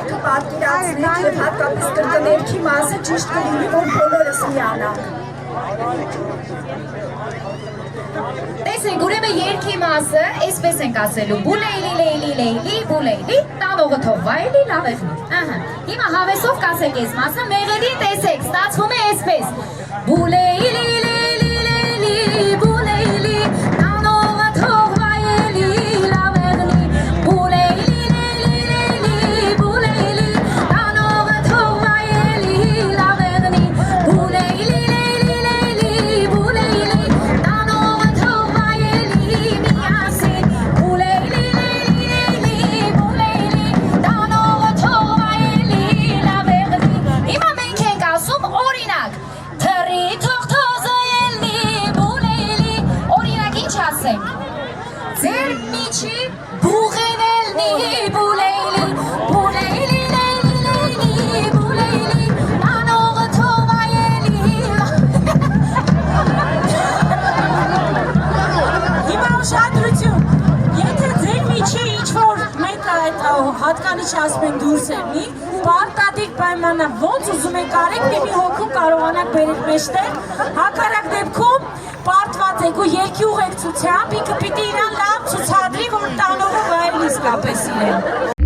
կյանքը պատկերացնենք և հատկապես կրկներքի մասը ճիշտ կլինի, որ բոլորս միանանք։ Տեսեք, ուրեմն երգի մասը, այսպես ենք ասելու, բուլեյլի, լեյլի, լեյլի, բուլեյլի, տանողը թողվայելի, լավեղնի։ Հիմա հավեսով կասեք այս մասը, մեղեդի տեսեք, ստացվում է այսպես, բուլեյլի, լեյլի, լեյլի, բուլեյլի, տանողը թողվայելի, լավեղնի, բուլեյլի, լեյլի, լեյլի, բուլեյլի, տանողը թողվայելի, լավեղնի, բուլեյլի, լեյլի, լեյլի, բուլեյլի, տանողը թողվայելի, միասին, բուլեյլի, լեյլի, լեյլի, բուլեյլի, տանողը թողվայելի, լավեղնի։ Հիմա մենք ենք ասում օրինակ, թռի թող թոզը ելնի, բուլեյլի, օրինակ ինչ ասենք, ձեր միջի բուղեն ելնի, բուլեյլի, բուլեյլի, լեյլի, լեյլի, բուլեյլի, տանողը թողվայելի։ Հիմա ուշադրություն, եթե ձեր միջի ինչ-որ մեկ այդ հատկանիշ ասում են դուրս ելնի, պարտադիր պայմանը ոնց ուզում եք արեք, մի հոգու կարողանաք բերեք մեջտեղ, հակառակ դեպքում պարտված եք ու երկի ուղեկցությամբ, ինքը պիտի իրան լավ ցուցադրի, որ տանողը վայել իսկապես իրեն։